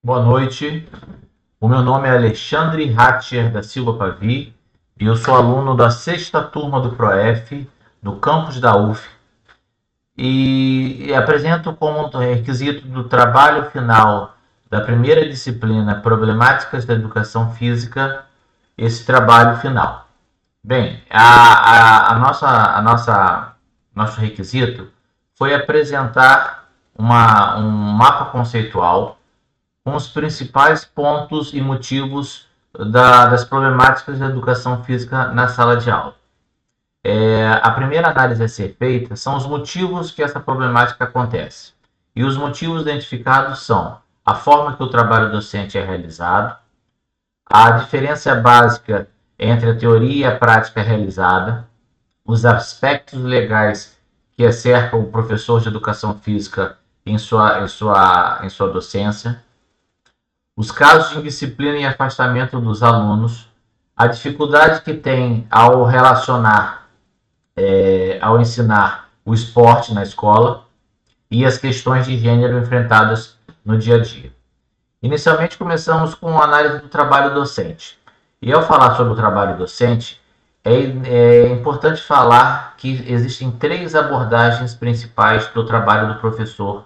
Boa noite. O meu nome é Alexandre Hatcher da Silva Pavi e eu sou aluno da sexta turma do ProF, no campus da UF, e apresento como requisito do trabalho final da primeira disciplina Problemáticas da Educação Física esse trabalho final. Bem, nosso requisito foi apresentar um mapa conceitual com os principais pontos e motivos das problemáticas da educação física na sala de aula. A primeira análise a ser feita são os motivos que essa problemática acontece. E os motivos identificados são a forma que o trabalho docente é realizado, a diferença básica entre a teoria e a prática realizada, os aspectos legais que cercam o professor de educação física em sua docência, os casos de indisciplina e afastamento dos alunos, a dificuldade que tem ao ensinar o esporte na escola e as questões de gênero enfrentadas no dia a dia. Inicialmente começamos com a análise do trabalho docente. E ao falar sobre o trabalho docente, é importante falar que existem três abordagens principais do trabalho do professor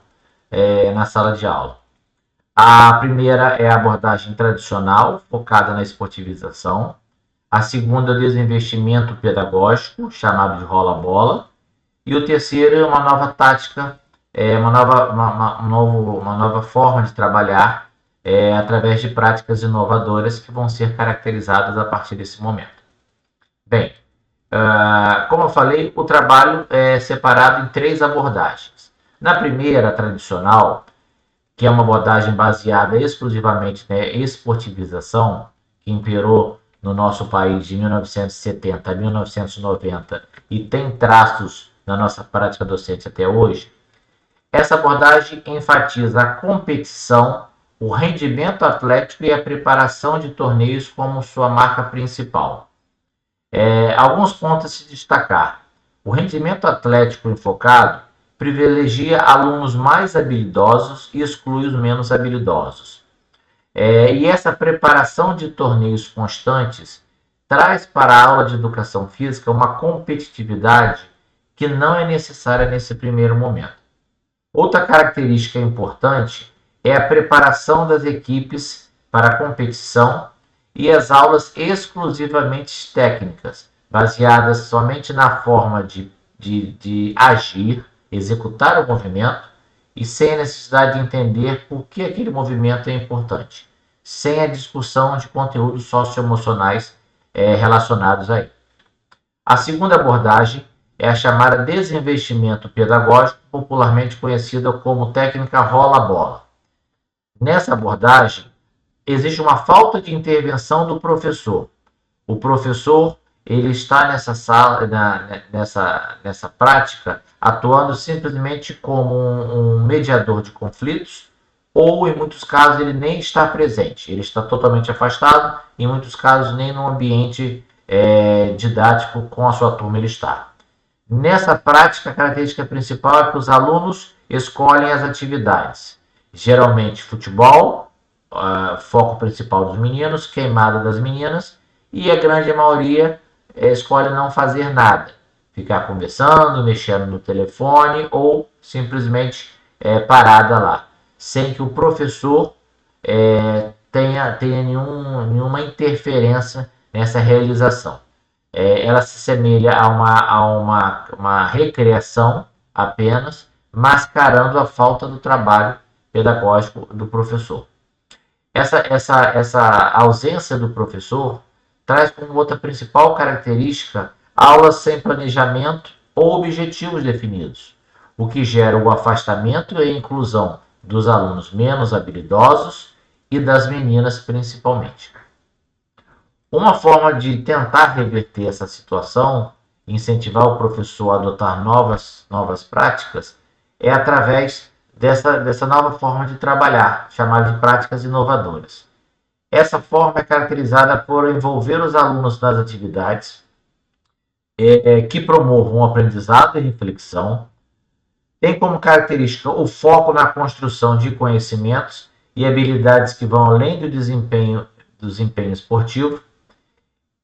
na sala de aula. A primeira é a abordagem tradicional, focada na esportivização. A segunda é o desinvestimento pedagógico, chamado de rola-bola. E o terceiro é uma nova tática, uma nova forma de trabalhar através de práticas inovadoras que vão ser caracterizadas a partir desse momento. Bem, como eu falei, o trabalho é separado em três abordagens. Na primeira, tradicional, que é uma abordagem baseada exclusivamente na esportivização, que imperou no nosso país de 1970 a 1990 e tem traços na nossa prática docente até hoje, essa abordagem enfatiza a competição, o rendimento atlético e a preparação de torneios como sua marca principal. Alguns pontos a se destacar. O rendimento atlético enfocado privilegia alunos mais habilidosos e exclui os menos habilidosos. E essa preparação de torneios constantes traz para a aula de educação física uma competitividade que não é necessária nesse primeiro momento. Outra característica importante é a preparação das equipes para a competição e as aulas exclusivamente técnicas, baseadas somente na forma de agir, executar o movimento e sem a necessidade de entender por que aquele movimento é importante, sem a discussão de conteúdos socioemocionais relacionados a ele. A segunda abordagem é a chamada desinvestimento pedagógico, popularmente conhecida como técnica rola-bola. Nessa abordagem, existe uma falta de intervenção do professor. O professor ele está nessa prática atuando simplesmente como um mediador de conflitos, ou em muitos casos ele nem está presente, ele está totalmente afastado, em muitos casos nem no ambiente didático com a sua turma ele está. Nessa prática, a característica principal é que os alunos escolhem as atividades, geralmente futebol, foco principal dos meninos, queimada das meninas, e a grande maioria escolhe não fazer nada, ficar conversando, mexendo no telefone ou simplesmente parada lá, sem que o professor tenha nenhuma interferência nessa realização. Ela se assemelha a uma recreação apenas, mascarando a falta do trabalho pedagógico do professor. Essa ausência do professor traz como outra principal característica aulas sem planejamento ou objetivos definidos, o que gera o afastamento e a inclusão dos alunos menos habilidosos e das meninas principalmente. Uma forma de tentar reverter essa situação, incentivar o professor a adotar novas práticas, é através dessa nova forma de trabalhar, chamada de práticas inovadoras. Essa forma é caracterizada por envolver os alunos nas atividades que promovam o aprendizado e reflexão, tem como característica o foco na construção de conhecimentos e habilidades que vão além do desempenho esportivo,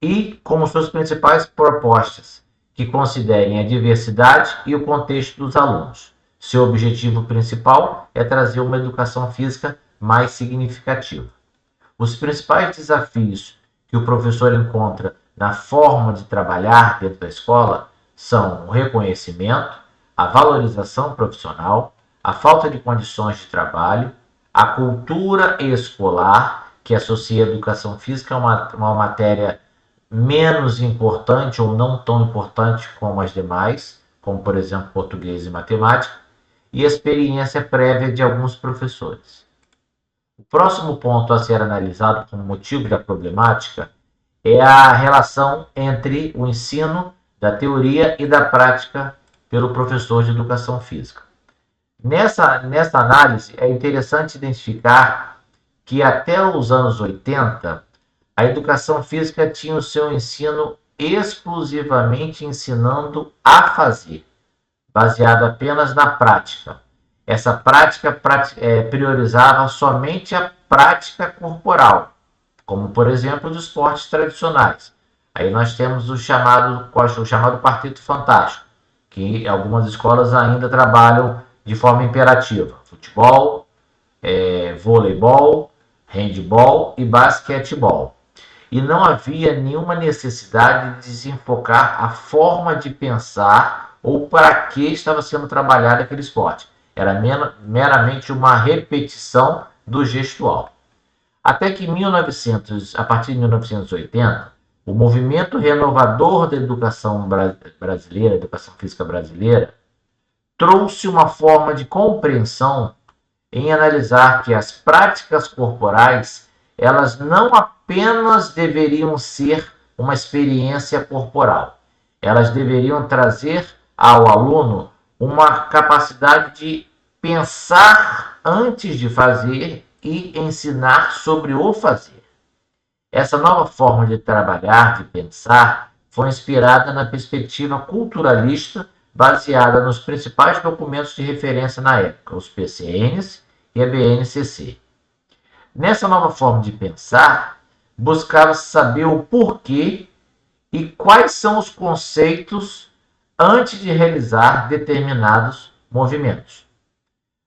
e como suas principais propostas, que considerem a diversidade e o contexto dos alunos. Seu objetivo principal é trazer uma educação física mais significativa. Os principais desafios que o professor encontra na forma de trabalhar dentro da escola são o reconhecimento, a valorização profissional, a falta de condições de trabalho, a cultura escolar, que associa a educação física a uma matéria menos importante ou não tão importante como as demais, como por exemplo português e matemática, e a experiência prévia de alguns professores. O próximo ponto a ser analisado como motivo da problemática é a relação entre o ensino da teoria e da prática pelo professor de educação física. Nessa análise, é interessante identificar que até os anos 80, a educação física tinha o seu ensino exclusivamente ensinando a fazer, baseado apenas na prática. Essa prática priorizava somente a prática corporal, como por exemplo dos esportes tradicionais. Aí nós temos o chamado Quarteto Fantástico, que algumas escolas ainda trabalham de forma imperativa: futebol, voleibol, handebol e basquetebol. E não havia nenhuma necessidade de desenfocar a forma de pensar ou para que estava sendo trabalhado aquele esporte. Era meramente uma repetição do gestual. Até que a partir de 1980, o movimento renovador da educação brasileira, educação física brasileira, trouxe uma forma de compreensão em analisar que as práticas corporais, elas não apenas deveriam ser uma experiência corporal, elas deveriam trazer ao aluno uma capacidade de pensar antes de fazer e ensinar sobre o fazer. Essa nova forma de trabalhar, de pensar, foi inspirada na perspectiva culturalista baseada nos principais documentos de referência na época, os PCNs e a BNCC. Nessa nova forma de pensar, buscava-se saber o porquê e quais são os conceitos antes de realizar determinados movimentos.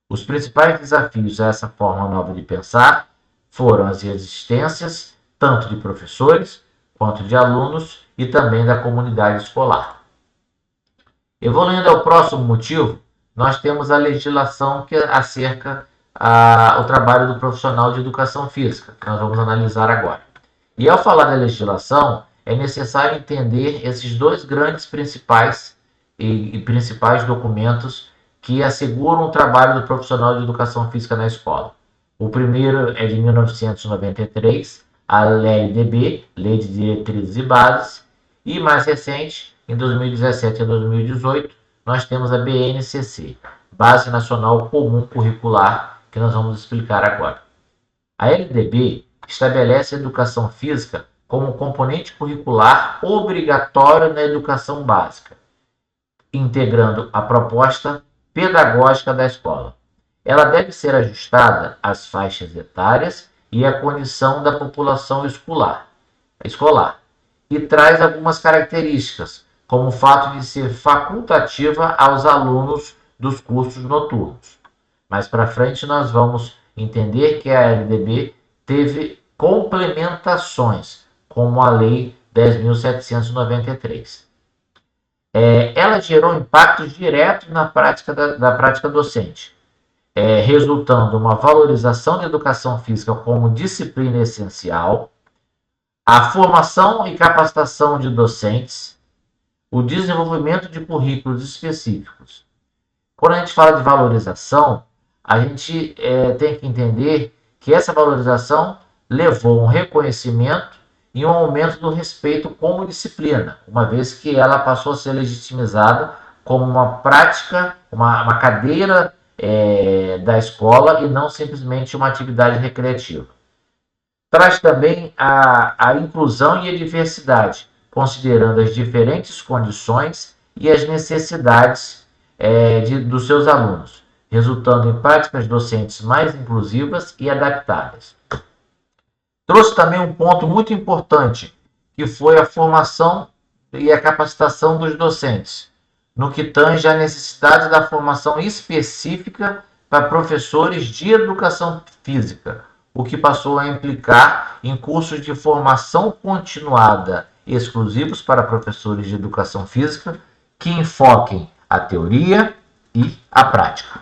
Os principais desafios a essa forma nova de pensar foram as resistências, tanto de professores quanto de alunos e também da comunidade escolar. Evoluindo ao próximo motivo, nós temos a legislação que acerca o trabalho do profissional de educação física, que nós vamos analisar agora. E ao falar da legislação, é necessário entender esses dois grandes principais documentos que asseguram o trabalho do profissional de educação física na escola. O primeiro é de 1993, a LDB, Lei de Diretrizes e Bases, e mais recente, em 2017 e 2018, nós temos a BNCC, Base Nacional Comum Curricular, que nós vamos explicar agora. A LDB estabelece a educação física como componente curricular obrigatório na educação básica, integrando a proposta pedagógica da escola. Ela deve ser ajustada às faixas etárias e à condição da população escolar, e traz algumas características, como o fato de ser facultativa aos alunos dos cursos noturnos. Mais para frente nós vamos entender que a LDB teve complementações, como a Lei 10.793. Ela gerou impactos diretos na prática da prática docente, resultando uma valorização da educação física como disciplina essencial, a formação e capacitação de docentes, o desenvolvimento de currículos específicos. Quando a gente fala de valorização, a gente tem que entender que essa valorização levou um reconhecimento e um aumento do respeito como disciplina, uma vez que ela passou a ser legitimizada como uma prática, uma cadeira da escola e não simplesmente uma atividade recreativa. Traz também a inclusão e a diversidade, considerando as diferentes condições e as necessidades dos seus alunos, resultando em práticas docentes mais inclusivas e adaptáveis. Trouxe também um ponto muito importante, que foi a formação e a capacitação dos docentes, no que tange à necessidade da formação específica para professores de educação física, o que passou a implicar em cursos de formação continuada exclusivos para professores de educação física que enfoquem a teoria e a prática.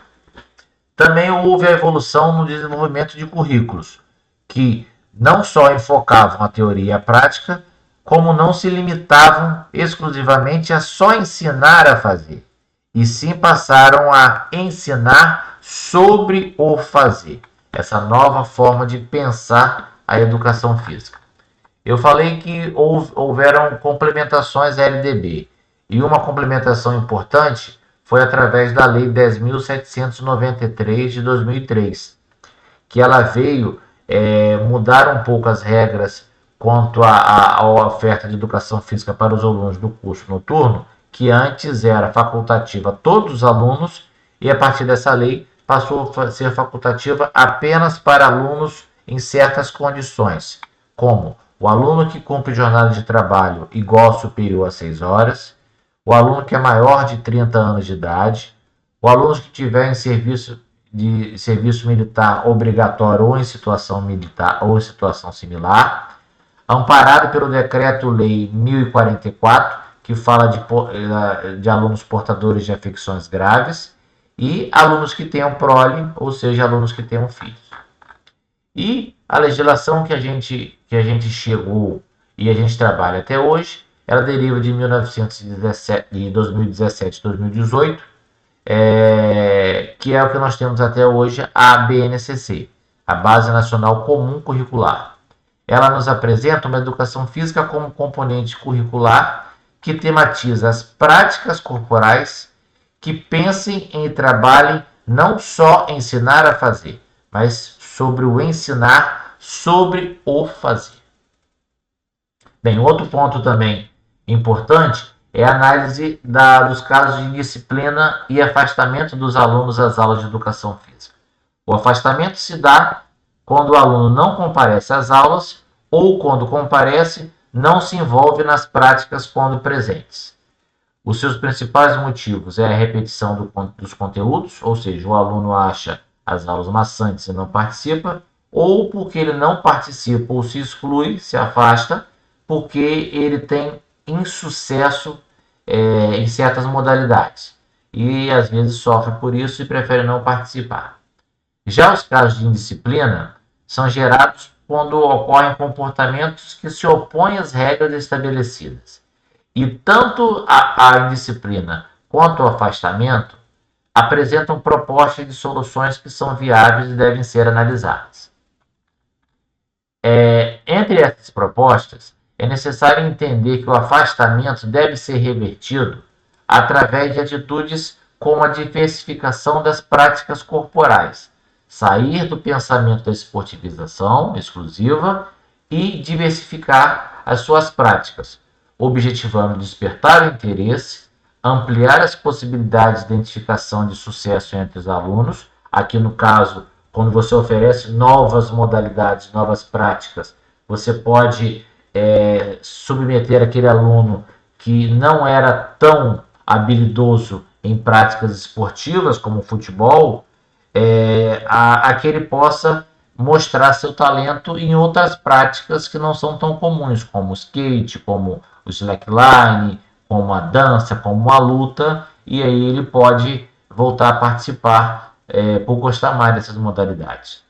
Também houve a evolução no desenvolvimento de currículos, que não só enfocavam a teoria e a prática, como não se limitavam exclusivamente a só ensinar a fazer, e sim passaram a ensinar sobre o fazer, essa nova forma de pensar a educação física. Eu falei que houveram complementações LDB, e uma complementação importante foi através da Lei 10.793 de 2003, que ela veio mudar um pouco as regras quanto à oferta de educação física para os alunos do curso noturno, que antes era facultativa a todos os alunos, e a partir dessa lei passou a ser facultativa apenas para alunos em certas condições, como o aluno que cumpre jornada de trabalho igual ou superior a 6 horas, o aluno que é maior de 30 anos de idade, o aluno que tiver em serviço militar obrigatório ou em situação militar ou em situação similar, amparado pelo Decreto-Lei 1044, que fala de alunos portadores de afecções graves, e alunos que tenham prole, ou seja, alunos que tenham filhos. E a legislação que a gente chegou e a gente trabalha até hoje, ela deriva de 2017 e 2018, que é o que nós temos até hoje, a BNCC, a Base Nacional Comum Curricular. Ela nos apresenta uma educação física como componente curricular que tematiza as práticas corporais que pensem e trabalhem não só ensinar a fazer, mas sobre o ensinar sobre o fazer. Bem, outro ponto também importante é a análise dos casos de indisciplina e afastamento dos alunos das aulas de educação física. O afastamento se dá quando o aluno não comparece às aulas ou, quando comparece, não se envolve nas práticas quando presentes. Os seus principais motivos é a repetição dos conteúdos, ou seja, o aluno acha as aulas maçantes e não participa, ou porque ele não participa ou se exclui, se afasta, porque ele tem insucesso em certas modalidades e às vezes sofre por isso e prefere não participar. Já os casos de indisciplina são gerados quando ocorrem comportamentos que se opõem às regras estabelecidas. E tanto a indisciplina quanto o afastamento apresentam propostas de soluções que são viáveis e devem ser analisadas. Entre essas propostas, é necessário entender que o afastamento deve ser revertido através de atitudes como a diversificação das práticas corporais, sair do pensamento da esportivização exclusiva e diversificar as suas práticas, objetivando despertar o interesse, ampliar as possibilidades de identificação de sucesso entre os alunos. Aqui no caso, quando você oferece novas modalidades, novas práticas, você pode submeter aquele aluno que não era tão habilidoso em práticas esportivas como o futebol, a que ele possa mostrar seu talento em outras práticas que não são tão comuns, como o skate, como o slackline, como a dança, como a luta, e aí ele pode voltar a participar por gostar mais dessas modalidades.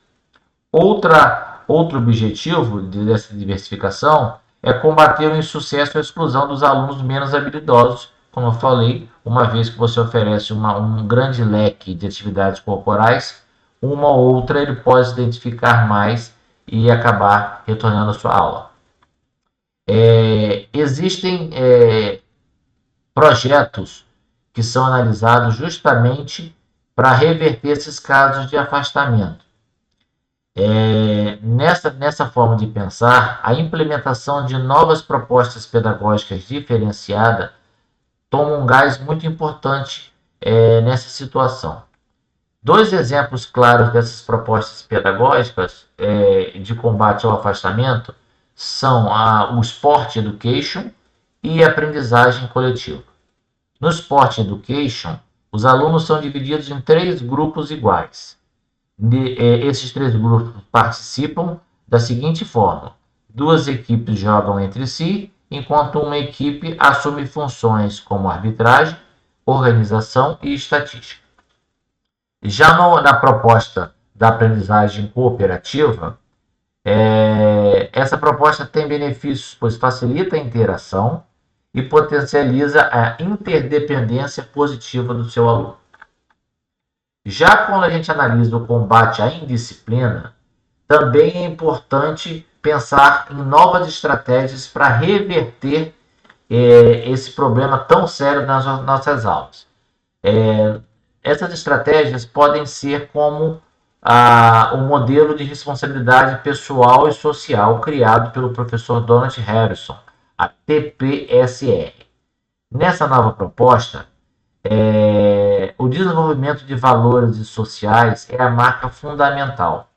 Outro objetivo dessa diversificação é combater o insucesso e a exclusão dos alunos menos habilidosos, como eu falei, uma vez que você oferece um grande leque de atividades corporais, uma ou outra ele pode se identificar mais e acabar retornando à sua aula. Existem projetos que são analisados justamente para reverter esses casos de afastamento. Nessa forma de pensar, a implementação de novas propostas pedagógicas diferenciadas toma um gás muito importante nessa situação. Dois exemplos claros dessas propostas pedagógicas de combate ao afastamento são o Sport Education e a aprendizagem coletiva. No Sport Education, os alunos são divididos em 3 grupos iguais. Esses 3 grupos participam da seguinte forma: 2 equipes jogam entre si, enquanto uma equipe assume funções como arbitragem, organização e estatística. Já na proposta da aprendizagem cooperativa, essa proposta tem benefícios, pois facilita a interação e potencializa a interdependência positiva do seu aluno. Já quando a gente analisa o combate à indisciplina, também é importante pensar em novas estratégias para reverter esse problema tão sério nas nossas aulas. Essas estratégias podem ser como o modelo de responsabilidade pessoal e social criado pelo professor Donald Harrison, a TPSR. Nessa nova proposta, o desenvolvimento de valores sociais é a marca fundamental,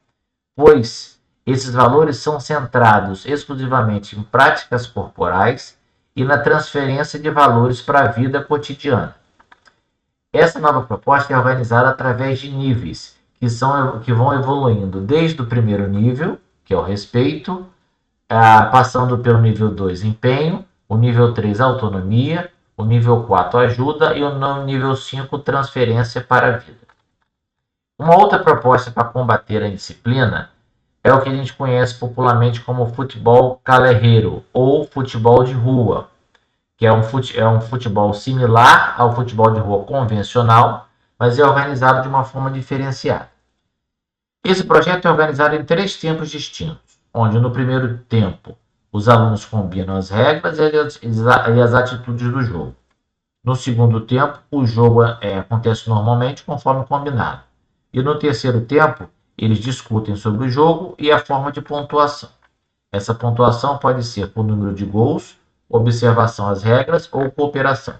pois esses valores são centrados exclusivamente em práticas corporais e na transferência de valores para a vida cotidiana. Essa nova proposta é organizada através de níveis, que vão evoluindo desde o primeiro nível, que é o respeito, passando pelo nível 2, empenho, o nível 3, autonomia, o nível 4, ajuda, e o nível 5, transferência para a vida. Uma outra proposta para combater a indisciplina é o que a gente conhece popularmente como futebol callejeiro, ou futebol de rua, que é um futebol similar ao futebol de rua convencional, mas é organizado de uma forma diferenciada. Esse projeto é organizado em 3 tempos distintos, onde no primeiro tempo os alunos combinam as regras e as atitudes do jogo. No segundo tempo, o jogo acontece normalmente conforme combinado. E no terceiro tempo, eles discutem sobre o jogo e a forma de pontuação. Essa pontuação pode ser por número de gols, observação às regras ou cooperação.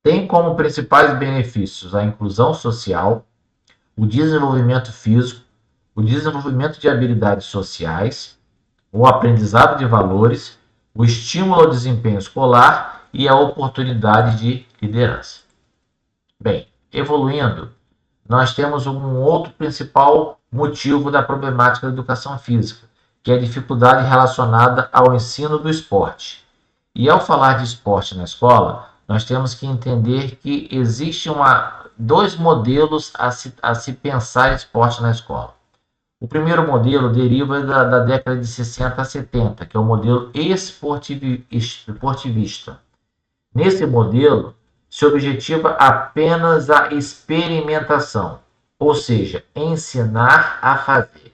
Tem como principais benefícios a inclusão social, o desenvolvimento físico, o desenvolvimento de habilidades sociais, o aprendizado de valores, o estímulo ao desempenho escolar e a oportunidade de liderança. Bem, evoluindo, nós temos um outro principal motivo da problemática da educação física, que é a dificuldade relacionada ao ensino do esporte. E ao falar de esporte na escola, nós temos que entender que existe 2 modelos a se pensar esporte na escola. O primeiro modelo deriva da década de 60 a 70, que é o modelo esportivista. Nesse modelo, se objetiva apenas a experimentação, ou seja, ensinar a fazer.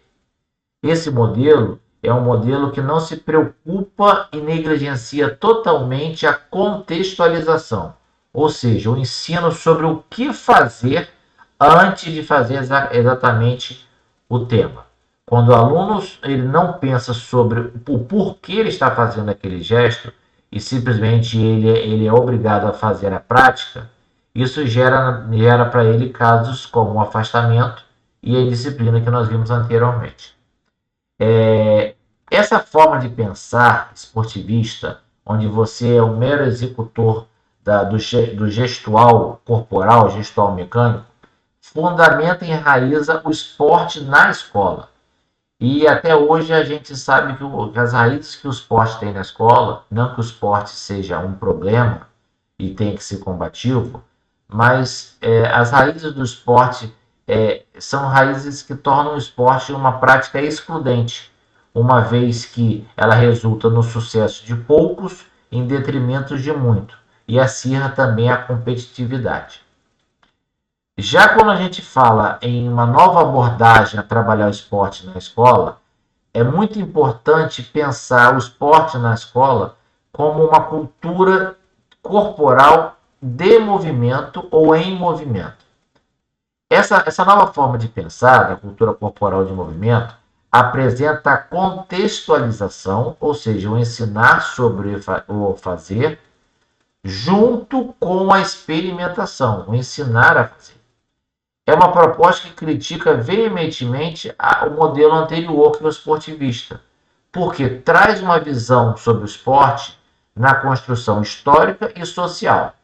Esse modelo é um modelo que não se preocupa e negligencia totalmente a contextualização, ou seja, o ensino sobre o que fazer antes de fazer exatamente o tema. Quando o aluno ele não pensa sobre o porquê ele está fazendo aquele gesto e simplesmente ele é obrigado a fazer a prática, isso gera para ele casos como o afastamento e a indisciplina que nós vimos anteriormente. Essa forma de pensar esportivista, onde você é um mero executor do gestual corporal, gestual mecânico, fundamenta e enraiza o esporte na escola. E até hoje a gente sabe que as raízes que o esporte tem na escola, não que o esporte seja um problema e tenha que ser combativo, mas as raízes do esporte são raízes que tornam o esporte uma prática excludente, uma vez que ela resulta no sucesso de poucos em detrimento de muito, e acirra também a competitividade. Já quando a gente fala em uma nova abordagem a trabalhar o esporte na escola, é muito importante pensar o esporte na escola como uma cultura corporal de movimento ou em movimento. Essa nova forma de pensar da cultura corporal de movimento apresenta a contextualização, ou seja, o ensinar sobre o fazer, junto com a experimentação, o ensinar a fazer. é uma proposta que critica veementemente o modelo anterior, que é o esportivista, porque traz uma visão sobre o esporte na construção histórica e social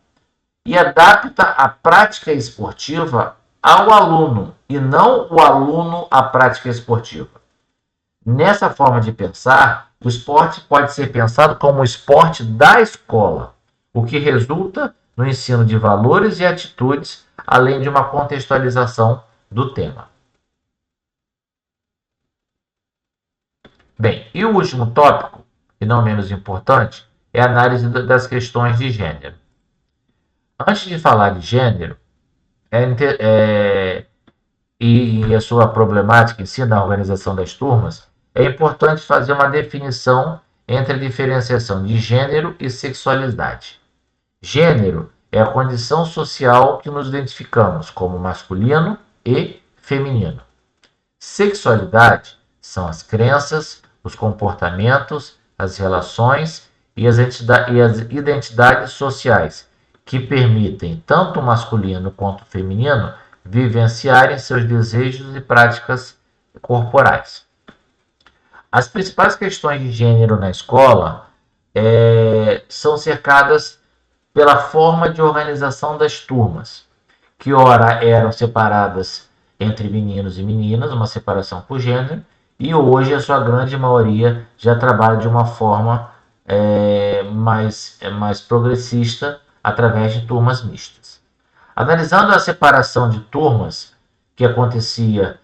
e adapta a prática esportiva ao aluno e não o aluno à prática esportiva. Nessa forma de pensar, o esporte pode ser pensado como o esporte da escola, o que resulta no ensino de valores e atitudes, além de uma contextualização do tema. Bem, e o último tópico, e não menos importante, é a análise das questões de gênero. Antes de falar de gênero, e a sua problemática em si na organização das turmas, é importante fazer uma definição entre a diferenciação de gênero e sexualidade. Gênero é a condição social que nos identificamos como masculino e feminino. Sexualidade são as crenças, os comportamentos, as relações e as identidades sociais que permitem tanto o masculino quanto o feminino vivenciarem seus desejos e práticas corporais. As principais questões de gênero na escola são cercadas pela forma de organização das turmas, que ora eram separadas entre meninos e meninas, uma separação por gênero, e hoje a sua grande maioria já trabalha de uma forma mais progressista através de turmas mistas. Analisando a separação de turmas que acontecia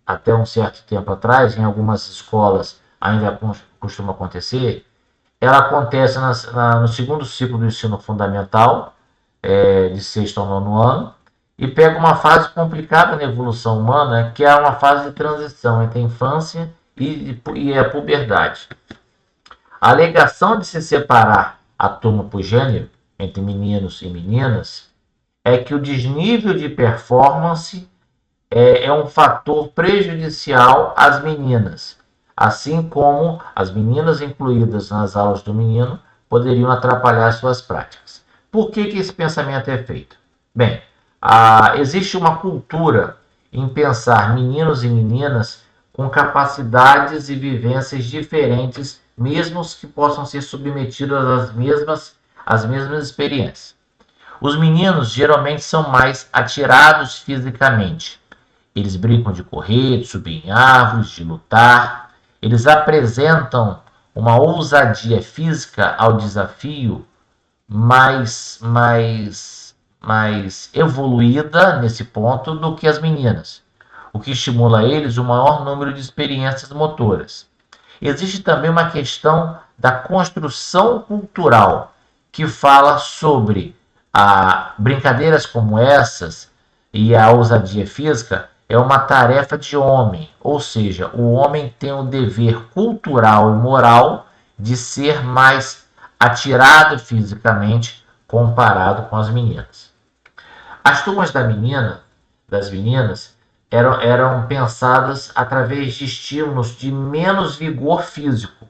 até um certo tempo atrás, em algumas escolas ainda costuma acontecer, ela acontece no segundo ciclo do ensino fundamental, de sexto ao nono ano, e pega uma fase complicada na evolução humana, que é uma fase de transição entre a infância e a puberdade. A alegação de se separar a turma por gênero, entre meninos e meninas, é que o desnível de performance é um fator prejudicial às meninas, assim como as meninas incluídas nas aulas do menino poderiam atrapalhar suas práticas. Por que esse pensamento é feito? Bem, existe uma cultura em pensar meninos e meninas com capacidades e vivências diferentes, mesmo que possam ser submetidos às mesmas experiências. Os meninos geralmente são mais atirados fisicamente. Eles brincam de correr, de subir em árvores, de lutar. Eles apresentam uma ousadia física ao desafio mais evoluída nesse ponto do que as meninas, o que estimula a eles um maior número de experiências motoras. Existe também uma questão da construção cultural, que fala sobre brincadeiras como essas e a ousadia física é uma tarefa de homem, ou seja, o homem tem o dever cultural e moral de ser mais atirado fisicamente comparado com as meninas. As turmas das meninas eram pensadas através de estímulos de menos vigor físico,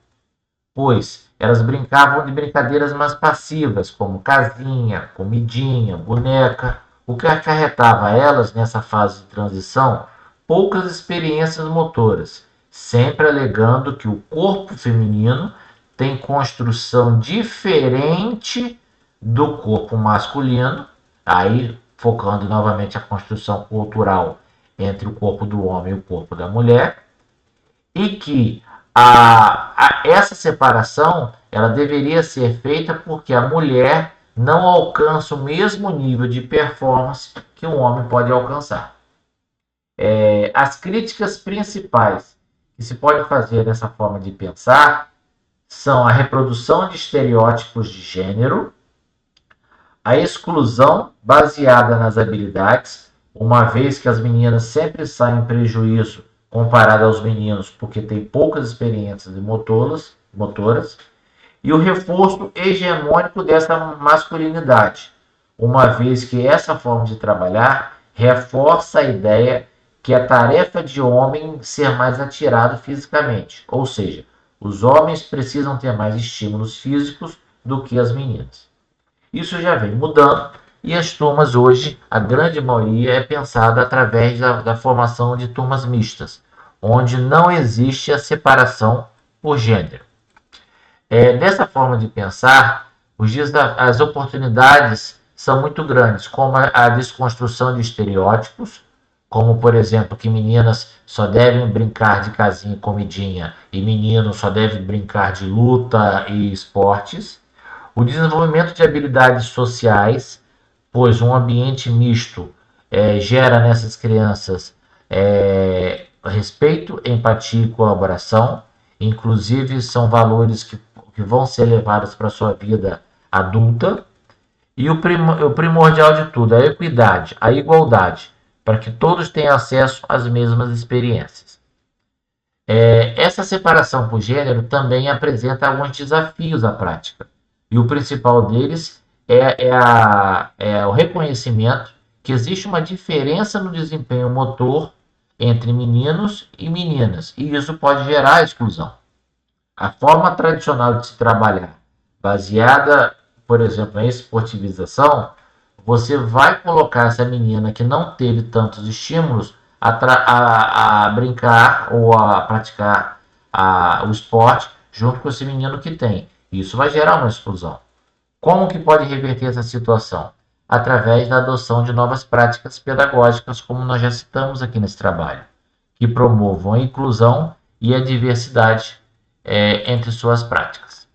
pois elas brincavam de brincadeiras mais passivas, como casinha, comidinha, boneca, o que acarretava a elas, nessa fase de transição, poucas experiências motoras, sempre alegando que o corpo feminino tem construção diferente do corpo masculino, aí focando novamente a construção cultural entre o corpo do homem e o corpo da mulher, e que essa separação ela deveria ser feita porque a mulher não alcança o mesmo nível de performance que o homem pode alcançar. As críticas principais que se pode fazer nessa forma de pensar são a reprodução de estereótipos de gênero, a exclusão baseada nas habilidades, uma vez que as meninas sempre saem em prejuízo comparado aos meninos porque têm poucas experiências motoras, e o reforço hegemônico dessa masculinidade, uma vez que essa forma de trabalhar reforça a ideia que a tarefa de homem ser mais atirado fisicamente, ou seja, os homens precisam ter mais estímulos físicos do que as meninas. Isso já vem mudando E as turmas hoje, a grande maioria, é pensada através da formação de turmas mistas, onde não existe a separação por gênero. Dessa forma de pensar, as oportunidades são muito grandes, como a desconstrução de estereótipos, como, por exemplo, que meninas só devem brincar de casinha e comidinha e meninos só devem brincar de luta e esportes. O desenvolvimento de habilidades sociais, pois um ambiente misto gera nessas crianças respeito, empatia e colaboração. Inclusive, são valores que vão ser levados para a sua vida adulta. E o primordial de tudo, a equidade, a igualdade, para que todos tenham acesso às mesmas experiências. Essa separação por gênero também apresenta alguns desafios à prática. E o principal deles é o reconhecimento que existe uma diferença no desempenho motor entre meninos e meninas, e isso pode gerar exclusão. A forma tradicional de se trabalhar, baseada, por exemplo, em esportivização, você vai colocar essa menina que não teve tantos estímulos a brincar ou a praticar o esporte junto com esse menino que tem. Isso vai gerar uma exclusão. Como que pode reverter essa situação? Através da adoção de novas práticas pedagógicas, como nós já citamos aqui nesse trabalho, que promovam a inclusão e a diversidade entre suas práticas.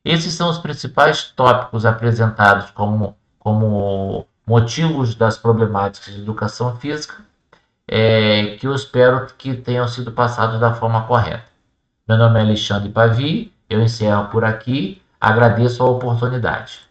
Esses são os principais tópicos apresentados como motivos das problemáticas de educação física, que eu espero que tenham sido passados da forma correta. Meu nome é Alexandre Pavi, eu encerro por aqui, agradeço a oportunidade.